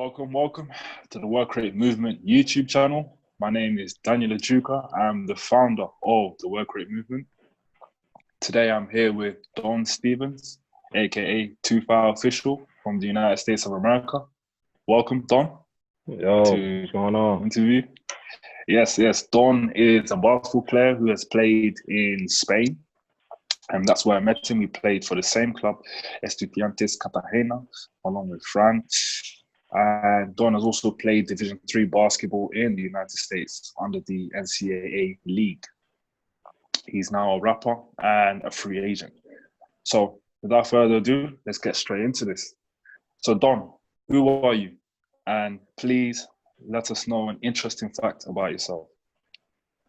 Welcome to the Work Rate Movement YouTube channel. My name is Daniel Ajuka. I'm the founder of the Work Rate Movement. Today I'm here with Don Stevens, aka 2 Official from the United States of America. Welcome, Don, Yo, to what's going on? interview. Yes. Don is a basketball player who has played in Spain, and that's where I met him. We played for the same club, Estudiantes Cartagena, along with France. And Don has also played Division Three basketball in the United States under the NCAA league. He's now a rapper and a free agent. So without further ado, let's get straight into this. So Don, who are you? And please let us know an interesting fact about yourself.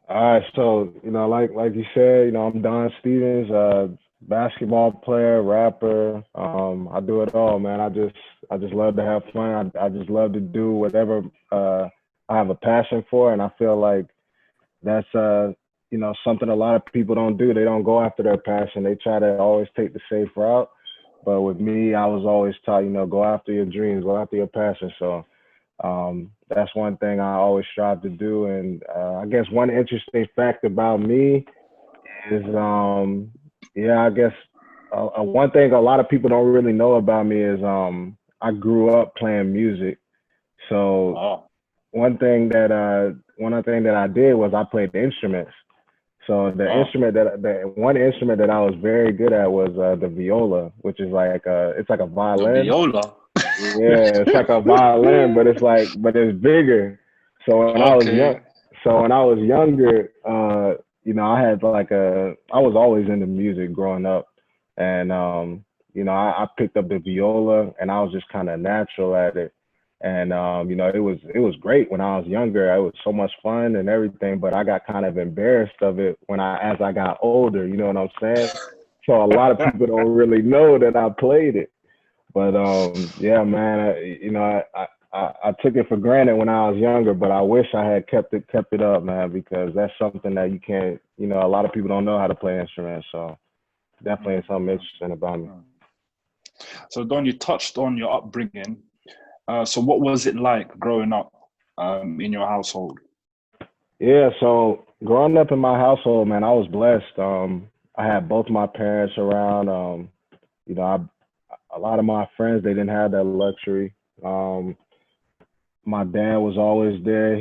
All right, so like you said, I'm Don Stevens, basketball player, rapper. I do it all, man. I just love to have fun. I just love to do whatever I have a passion for, and I feel like that's something a lot of people don't do. They don't go after their passion. They try to always take the safe route. But with me, I was always taught, go after your dreams, go after your passion. So that's one thing I always strive to do. And I guess one interesting fact about me is, I guess one thing a lot of people don't really know about me is I grew up playing music. So Oh, one thing that I did was I played instruments. So oh, the one instrument that I was very good at was the viola, which is it's like a the violin. viola. Yeah, it's like a violin, but it's bigger. So when I was young, Okay. so when I was younger, I was always into music growing up, and I picked up the viola, and I was just kind of natural at it, and it was great when I was younger. It was so much fun and everything, but I got kind of embarrassed of it as I got older. You know what I'm saying? So a lot of people don't really know that I played it. But yeah, man, I took it for granted when I was younger, but I wish I had kept it up, man, because that's something that you can't, a lot of people don't know how to play instruments. So definitely something interesting about me. So Don, you touched on your upbringing. So what was it like growing up in your household? Yeah, so growing up in my household, man, I was blessed. I had both my parents around. You know, I, a lot of my friends they didn't have that luxury. Um, my dad was always there.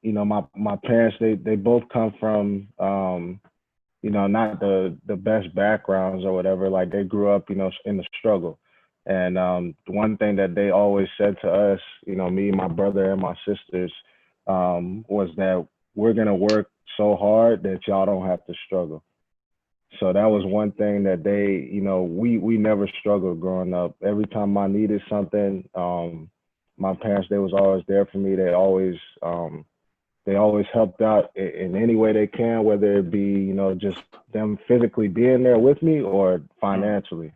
My parents they both come from not the best backgrounds or whatever. Like they grew up in the struggle. And the one thing that they always said to us, me, my brother, and my sisters, was that we're gonna work so hard that y'all don't have to struggle. So that was one thing that we never struggled growing up. Every time I needed something, my parents they was always there for me. They always helped out in any way they can, whether it be just them physically being there with me or Mm, financially.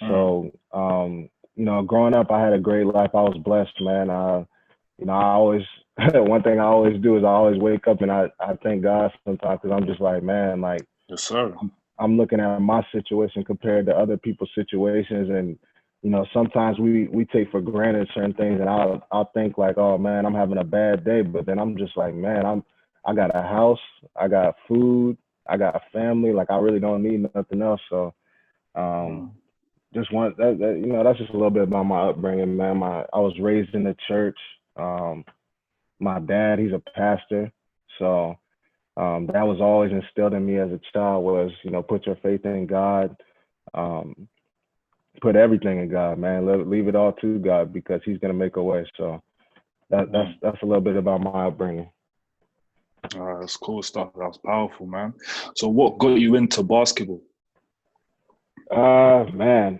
mm, So growing up, I had a great life. I was blessed, man. I always one thing I always do is I always wake up and I thank God sometimes because I'm just like, man, like yes, sir. I'm looking at my situation compared to other people's situations, and sometimes we take for granted certain things, and I'll think like, oh man, I'm having a bad day, but then I'm just like, man, I got a house, I got food, I got a family, like I really don't need nothing else. So um, Mm, just want that's just a little bit about my upbringing, man. I was raised in the church. Um, my dad, he's a pastor, so that was always instilled in me as a child was, put your faith in God, um, put everything in God, man. Leave it all to God because He's gonna make a way. So mm. that's a little bit about my upbringing. That's cool stuff. That's powerful, man. So what got you into basketball? Man,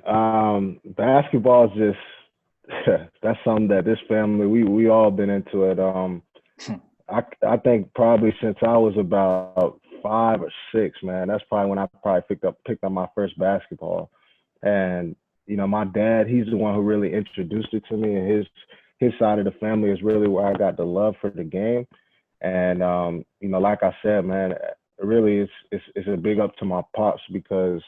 basketball is just that's something that this family we all been into it. I think probably since I was about 5 or 6, man. That's probably when I probably picked up my first basketball. And my dad, he's the one who really introduced it to me, and his side of the family is really where I got the love for the game. And like I said, man, really it's a big up to my pops because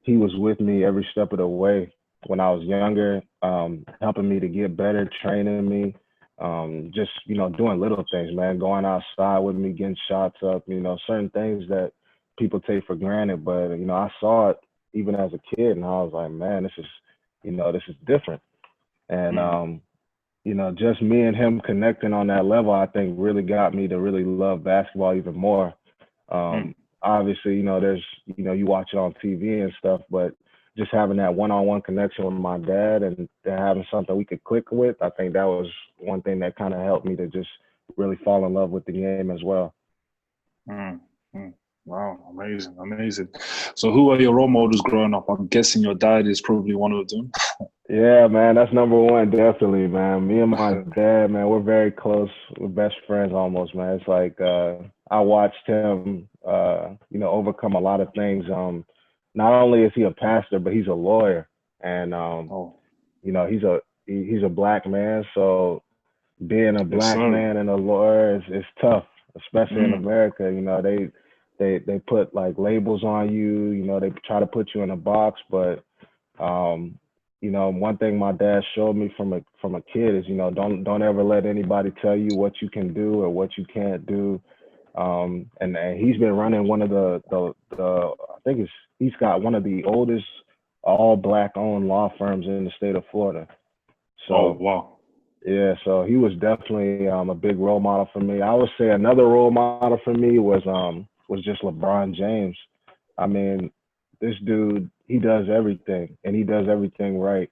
he was with me every step of the way. when I was younger, helping me to get better, training me, just, doing little things, man, going outside with me, getting shots up, certain things that people take for granted. But, I saw it even as a kid, and I was like, man, this is different. And, Mm, just me and him connecting on that level, I think really got me to really love basketball even more. mm. Obviously, you watch it on TV and stuff, but just having that one-on-one connection with my dad and having something we could click with, I think that was one thing that kind of helped me to just really fall in love with the game as well. Mm, mm. Wow, amazing, amazing. So, who are your role models growing up? I'm guessing your dad is probably one of them. Yeah, man, that's number one, definitely, man. Me and my dad, man, we're very close. We're best friends almost, man. It's like I watched him, overcome a lot of things. Not only is he a pastor, but he's a lawyer, and Oh, he's a black man. So being a yes, black sir. man and a lawyer is tough, especially in Mm, America. They put like labels on you. They try to put you in a box, but um, one thing my dad showed me from a kid is, don't ever let anybody tell you what you can do or what you can't do. And he's been running one of the I think he's got one of the oldest all black owned law firms in the state of Florida. oh, So wow. yeah, so he was definitely a big role model for me. I would say another role model for me was just LeBron James. I mean, this dude, he does everything and he does everything right.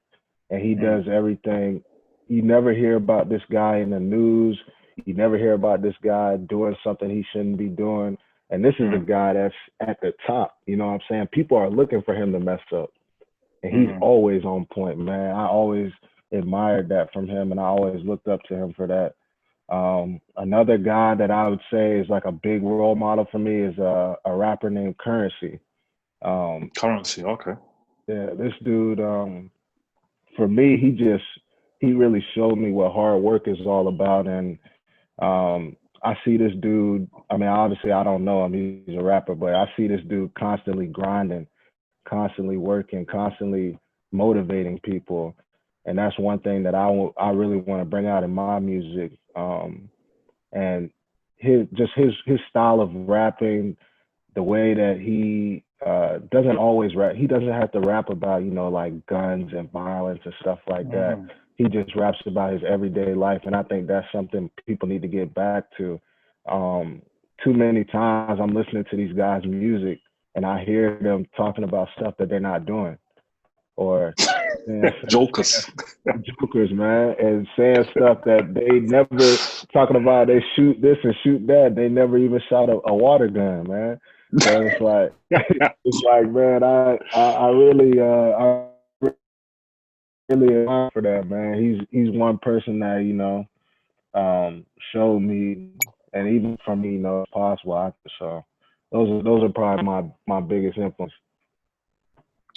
And he Mm, does everything. You never hear about this guy in the news. You never hear about this guy doing something he shouldn't be doing. And this is a mm, guy that's at the top. You know what I'm saying? People are looking for him to mess up. And he's mm. always on point, man. I always admired that from him and I always looked up to him for that. Another guy that I would say is like a big role model for me is a rapper named Currency. Um, Currency, okay. yeah, this dude, for me, he really showed me what hard work is all about. And I see this dude. I mean, obviously, I don't know him. He's a rapper, but I see this dude constantly grinding, constantly working, constantly motivating people. And that's one thing that I really want to bring out in my music. And his style of rapping, the way that he doesn't always rap. He doesn't have to rap about, like guns and violence and stuff like that. Mm, He just raps about his everyday life, and I think that's something people need to get back to. Um, Too many times I'm listening to these guys' music, and I hear them talking about stuff that they're not doing, or saying Jokers. jokers, man, and saying stuff that they never talking about. They shoot this and shoot that. They never even shot a water gun, man. So it's like it's like, man, I really really admire for that, man. He's one person that showed me, and even from me, it's possible. So those are probably my biggest influence.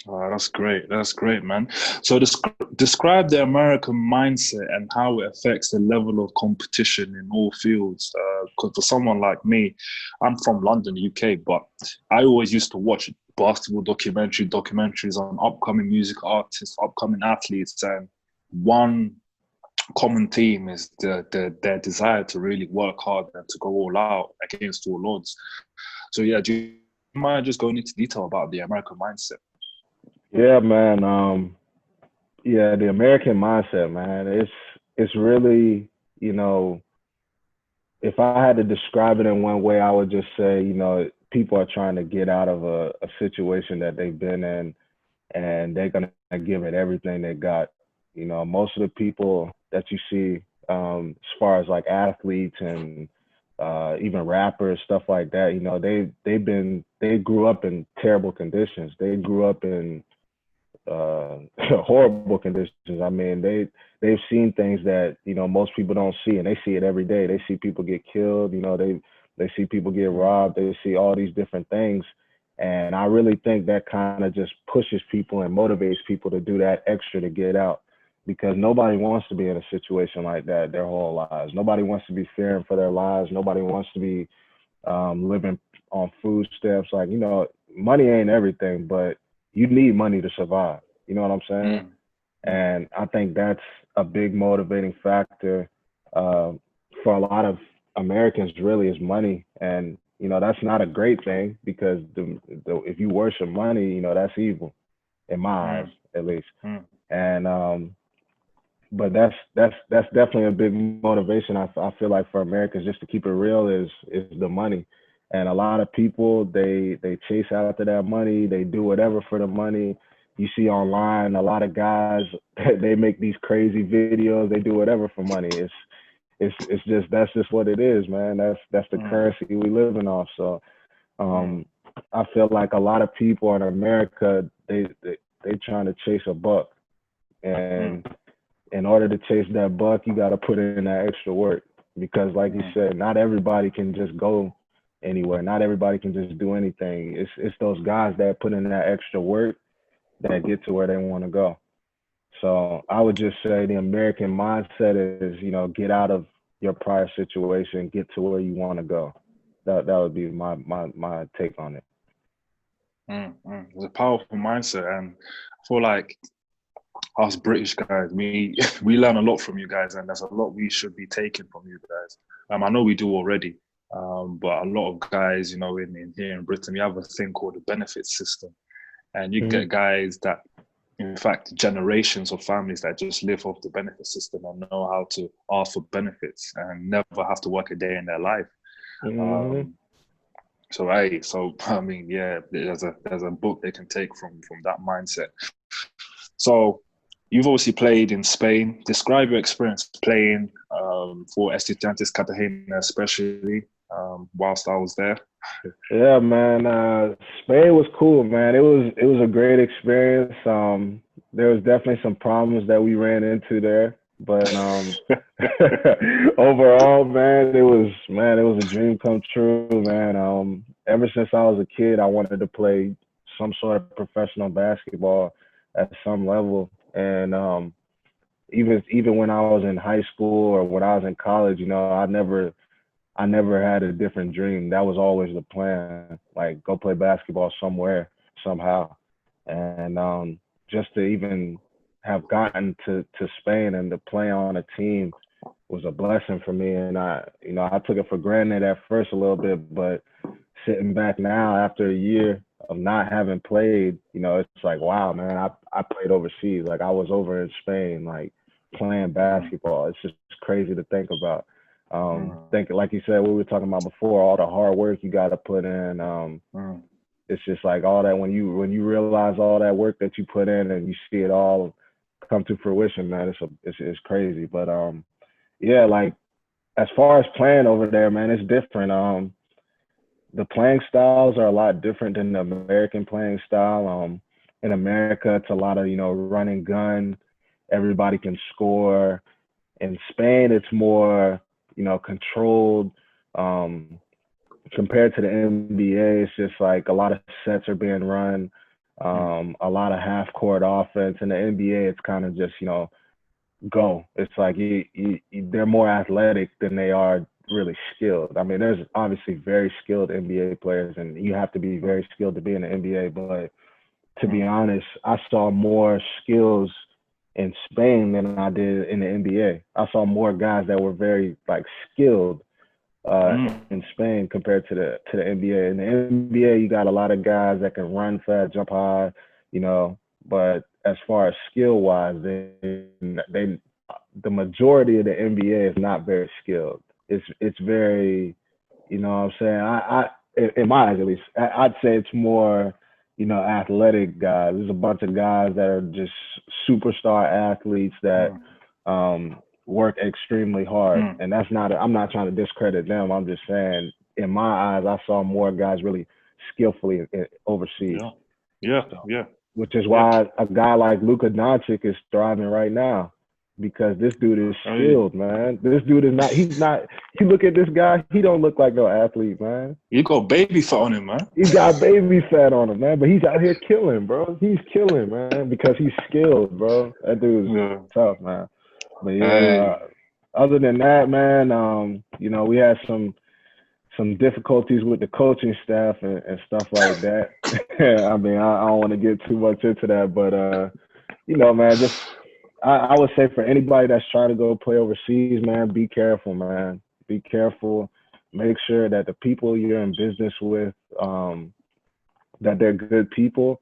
Oh, that's great. That's great, man. So describe the American mindset and how it affects the level of competition in all fields. Because for someone like me, I'm from London, UK, but I always used to watch basketball documentaries on upcoming music artists, upcoming athletes, and one common theme is their desire to really work hard and to go all out against all odds. So yeah, do you mind just going into detail about the American mindset? Yeah, man. Yeah, the American mindset, man. It's really, you know, if I had to describe it in one way, I would just say, people are trying to get out of a situation that they've been in, and they're gonna give it everything they got. Most of the people that you see, as far as like athletes and even rappers, stuff like that, they grew up in terrible conditions. They grew up in horrible conditions. I mean, they've seen things that most people don't see, and they see it every day. They see people get killed. They see people get robbed. They see all these different things, and I really think that kind of just pushes people and motivates people to do that extra to get out, because nobody wants to be in a situation like that their whole lives. Nobody wants to be fearing for their lives. Nobody wants to be living on food stamps. Like, money ain't everything, but you need money to survive. You know what I'm saying? And I think that's a big motivating factor for a lot of Americans, really, is money. And, you know, that's not a great thing because if you worship money, you know, that's evil in my eyes, mm, at least. mm, And, but that's definitely a big motivation. I feel like for Americans, just to keep it real, is the money. And a lot of people, they chase after that money. They do whatever for the money. You see online a lot of guys they make these crazy videos. They do whatever for money. It's just that's just what it is, man. That's the mm, currency we living off. So mm, um, I feel like a lot of people in America they trying to chase a buck, mm, and in order to chase that buck, you got to put in that extra work because, like you mm, said, not everybody can just go anywhere. Not everybody can just do anything. It's those guys that put in that extra work that get to where they want to go. So I would just say the American mindset is, you know, get out of your prior situation, get to where you want to go. That would be my take on it. It's a powerful mindset, and I feel like us British guys, we learn a lot from you guys, and there's a lot we should be taking from you guys. I know we do already, but a lot of guys, you know, in here in Britain, we have a thing called the benefit system, and you Mm-hmm. get guys that, in fact, generations of families that just live off the benefit system and know how to ask for benefits and never have to work a day in their life. Mm-hmm. Um, so I mean, yeah, there's a book they can take from that mindset. So you've obviously played in Spain. Describe your experience playing for Estudiantes Cartagena, especially whilst I was there. Yeah, man. Spain was cool, man. It was a great experience. There was definitely some problems that we ran into there, but overall, man, it was a dream come true, man. Ever since I was a kid, I wanted to play some sort of professional basketball at some level, and even when I was in high school or when I was in college, you know, I never had a different dream. That was always the plan. Like go play basketball somewhere, somehow. And just to even have gotten to Spain and to play on a team was a blessing for me. And I took it for granted at first a little bit, but sitting back now after a year of not having played, you know, it's like, wow, man, I played overseas. Like I was over in Spain, like playing Mm, basketball. It's just crazy to think about. mm, Think like you said, we were talking about before, all the hard work you got to put in. mm, It's just like all that when you realize all that work that you put in and you see it all come to fruition, man. It's crazy. But yeah, like as far as playing over there, man, it's different. The playing styles are a lot different than the American playing style. In America, it's a lot of, you know, run and gun. Everybody can score. In Spain, it's more, you know, controlled. Um, Compared to the NBA, it's just like a lot of sets are being run, mm, a lot of half court offense. In the NBA, it's kind of just, you know, go. It's like they're more athletic than they are really skilled. I mean, there's obviously very skilled NBA players, and you have to be very skilled to be in the NBA. But to be mm, honest, I saw more skills in Spain than I did in the NBA. I saw more guys that were very like skilled mm, in Spain compared to the NBA. In the NBA, you got a lot of guys that can run fast, jump high, you know. But as far as skill wise, they the majority of the NBA is not very skilled. It's very, you know what I'm saying. In my eyes at least, I'd say it's more, you know, athletic guys. There's a bunch of guys that are just superstar athletes that mm, work extremely hard. mm. And that's not, I'm not trying to discredit them. I'm just saying, in my eyes, I saw more guys really skillfully overseas. Yeah, yeah, So, yeah, which is yeah. why a guy like Luka Doncic is thriving right now because this dude is Hey, skilled, man. This dude is not, he's not, you look at this guy, he don't look like no athlete, man. you got baby fat on him, man. He's got baby fat on him, man, but he's out here killing, bro. He's killing, man, because he's skilled, bro. That dude's Yeah. tough, man. But yeah, Hey. other than that, man, you know, we had some difficulties with the coaching staff and stuff like that. I mean, I don't want to get too much into that, but you know, man, just I would say for anybody that's trying to go play overseas, man, be careful, man. Be careful. Make sure that the people you're in business with, that they're good people,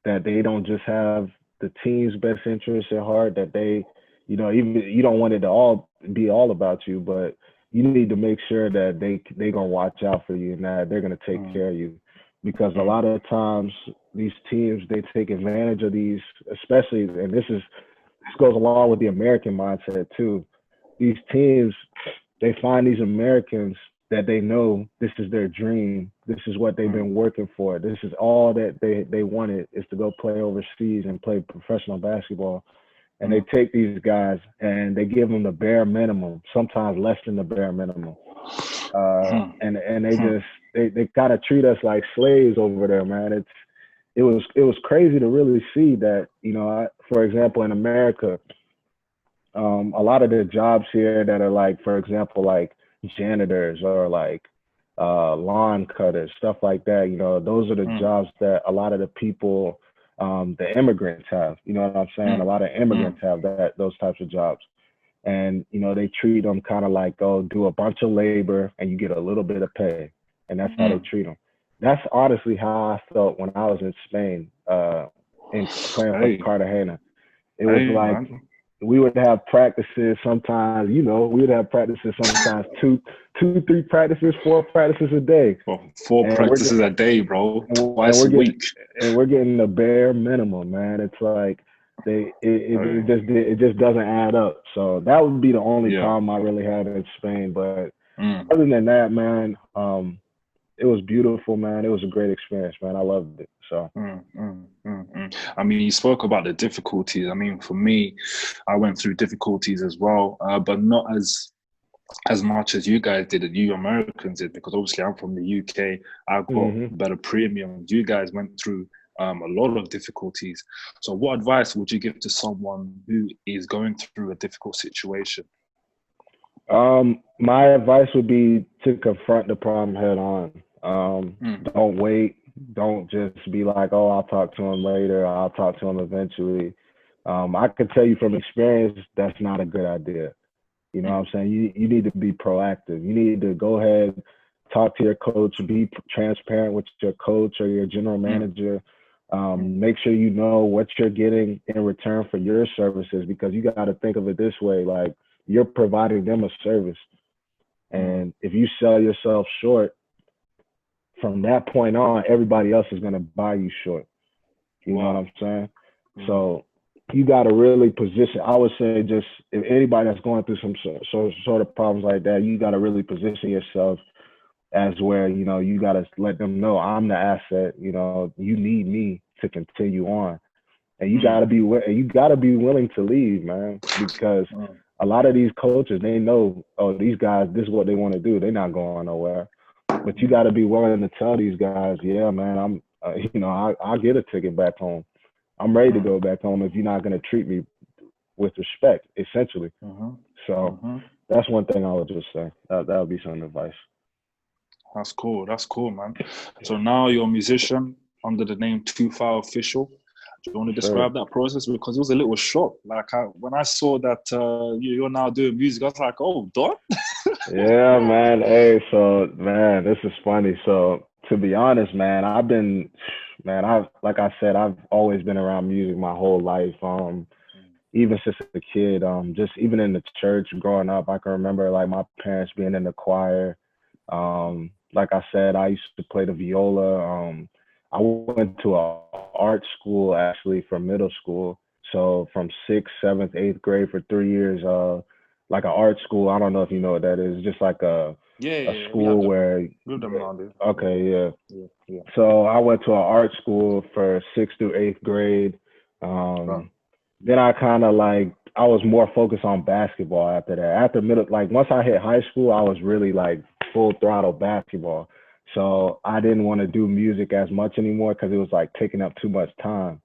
that they don't just have the team's best interests at heart, that they, even you don't want it to all be all about you, but you need to make sure that they gonna watch out for you and that they're gonna take care of you. Because a lot of times these teams, they take advantage of these, especially, and this goes along with the American mindset too. These teams, they find these Americans that they know this is their dream. This is what they've been working for. This is all that they wanted, is to go play overseas and play professional basketball. And they take these guys and they give them the bare minimum, sometimes less than the bare minimum. And they kind of treat us like slaves over there, man. It was crazy to really see that, for example, in America, a lot of the jobs here that are like, for example, like janitors or like lawn cutters, stuff like that, those are the jobs that a lot of the people, the immigrants have, you know what I'm saying? A lot of immigrants have those types of jobs. And, they treat them kind of like, oh, do a bunch of labor and you get a little bit of pay. And that's how they treat them. That's honestly how I felt when I was in Spain, in playing for Cartagena. It was like, we would have practices sometimes, we would have practices sometimes 3 practices, 4 practices a day. Four practices a day, bro. Twice a week. And we're getting the bare minimum, man. It's like it just doesn't add up. So that would be the only problem I really had in Spain. But other than that, man, it was beautiful, man. It was a great experience, man. I loved it. So. I mean, you spoke about the difficulties. I mean, for me, I went through difficulties as well, but not as much as you guys did, and you Americans did, because obviously I'm from the UK. I got better premium. You guys went through a lot of difficulties. So what advice would you give to someone who is going through a difficult situation? My advice would be to confront the problem head on. Don't wait. Don't just be like, oh, I'll talk to him later. I'll talk to him eventually. I can tell you from experience, that's not a good idea. You know what I'm saying? You need to be proactive. You need to go ahead, talk to your coach, be transparent with your coach or your general manager. Make sure you know what you're getting in return for your services, because you got to think of it this way, like you're providing them a service. And if you sell yourself short, from that point on, everybody else is going to buy you short. You know what I'm saying? So you got to really position. I would say, just if anybody that's going through some sort of problems like that, you got to really position yourself as where, you got to let them know, I'm the asset. You need me to continue on. And you got to be willing to leave, man, because a lot of these coaches, they know, oh, these guys, this is what they want to do. They're not going nowhere. But you got to be willing to tell these guys, yeah, man, I'll get a ticket back home. I'm ready to go back home if you're not going to treat me with respect, essentially. So that's one thing I would just say. That would be some advice. That's cool. That's cool, man. So now you're a musician under the name 2File Official. Do you want to describe that process? Because it was a little shock. Like when I saw that you're now doing music, I was like, oh, Don? Yeah, man. Hey, so, man, this is funny. So, to be honest, man, like I said, I've always been around music my whole life. Even since a kid, just even in the church growing up, I can remember like my parents being in the choir. Like I said, I used to play the viola. I went to an art school actually for middle school. So from 6th, 7th, 8th grade for 3 years, like an art school. I don't know if you know what that is. Just like a school where. Okay, yeah. So I went to an art school for 6th through 8th grade. Then I kind of like, I was more focused on basketball after that. After middle, like once I hit high school, I was really like full throttle basketball. So I didn't want to do music as much anymore because it was like taking up too much time,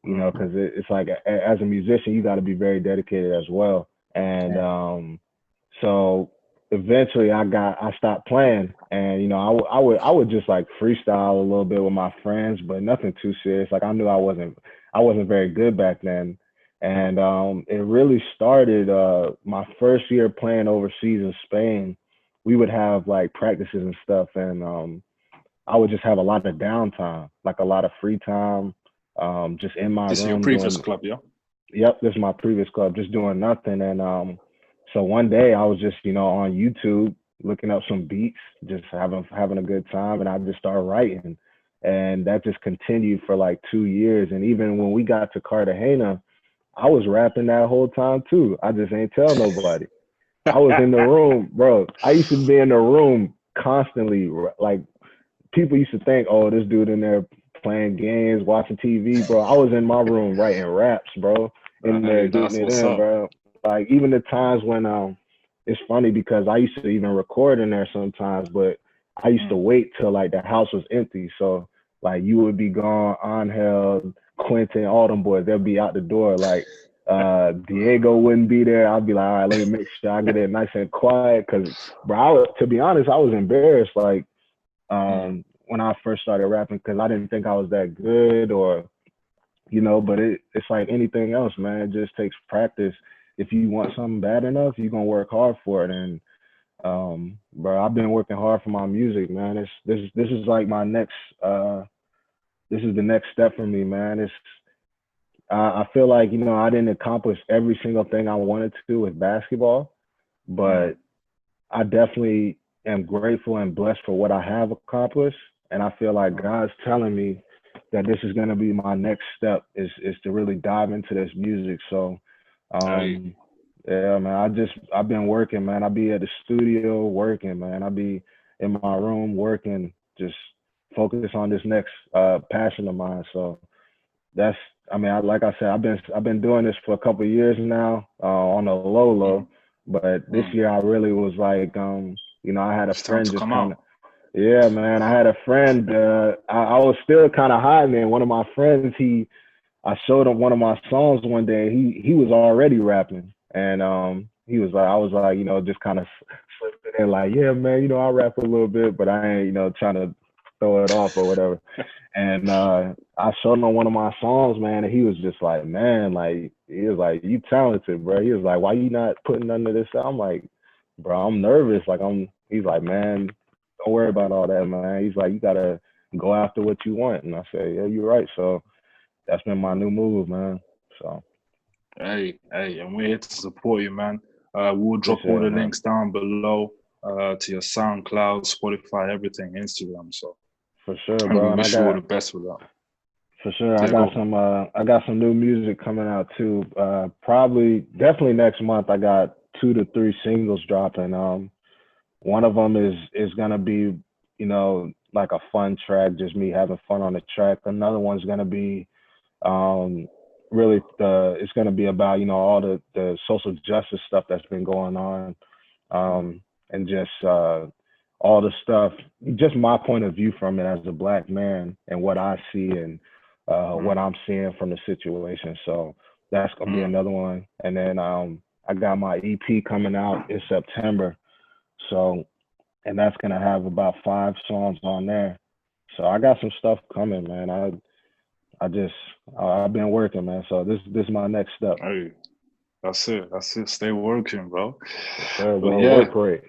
because it's like as a musician, you got to be very dedicated as well. And so eventually I stopped playing, and I would just like freestyle a little bit with my friends, but nothing too serious. Like I knew I wasn't very good back then. And it really started my first year playing overseas in Spain. We would have like practices and stuff, and I would just have a lot of downtime, like a lot of free time, just in my This is your room previous doing. club, yeah? Yep, this is my previous club, just doing nothing. And so one day I was just, on YouTube looking up some beats, just having a good time, and I just started writing, and that just continued for like 2 years. And even when we got to Cartagena, I was rapping that whole time too. I just ain't tell nobody. I was in the room, bro. I used to be in the room constantly. Like people used to think, oh, this dude in there playing games, watching TV, bro. I was in my room writing raps, bro, in there Hey, getting that's it what's in, up. bro. Like even the times when it's funny because I used to even record in there sometimes, but I used to Mm. wait till like the house was empty. So like you would be gone, Angel, Quentin, all them boys, they'll be out the door. Like Diego wouldn't be there. I'd be like, all right, let me make sure I get it nice and quiet. Cause bro, to be honest, I was embarrassed. Like Mm. when I first started rapping because I didn't think I was that good or but it's like anything else, man. It just takes practice. If you want something bad enough, you're gonna work hard for it. And bro, I've been working hard for my music, man. This is like my next this is the next step for me, man. I feel like, I didn't accomplish every single thing I wanted to do with basketball, Mm. but I definitely am grateful and blessed for what I have accomplished. And I feel like Mm. God's telling me that this is gonna be my next step is to really dive into this music. So Hey, um yeah, man, I've been working, man. I be at the studio working, man. I be in my room working, just focus on this next passion of mine. So that's I mean, like I said, I've been doing this for a couple of years now, on the low mm. low. But this Mm. year I really was like, I had a It's time friend to just come kind of, out. yeah, man. I had a friend. I was still kind of hiding. And one of my friends, I showed him one of my songs one day. He was already rapping, and he was like, I was like, just kind of slipped it in, like, yeah, man, I rap a little bit, but I ain't, trying to throw it off or whatever. And I showed him one of my songs, man, and he was just like, man, like he was like, you talented, bro. He was like, why you not putting none of this out? I'm like, bro, I'm nervous. Like He's like, man, don't worry about all that, man. He's like, you gotta go after what you want. And I said, yeah, you're right. So that's been my new move, man. So Hey, and we're here to support you, man. We'll drop all appreciate the it, man. links down below to your SoundCloud, Spotify, everything, Instagram. So, For sure, and we bro. And wish you all the best with that. for sure, Yeah, go. I got some new music coming out too. Probably definitely next month. I got 2 to 3 singles dropping. One of them is gonna be, like a fun track, just me having fun on the track. Another one's gonna be um really it's gonna be about, all the social justice stuff that's been going on. Mm. And just all the stuff, just my point of view from it as a black man and what I see and what Mm. I'm seeing from the situation. So that's gonna be Mm. another one. And then I got my EP coming out in September. So and that's gonna have about 5 songs on there. So I got some stuff coming, man. I just I've been working, man. So this is my next step. Hey, that's it. That's it. Stay working, bro. For sure, But bro. yeah, Work rate.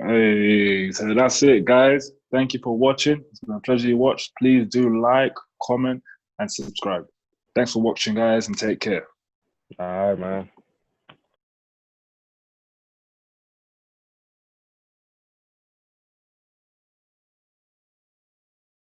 hey, so that's it, guys. Thank you for watching. It's been a pleasure you watched. Please do like, comment, and subscribe. Thanks for watching, guys, and take care. All right, man.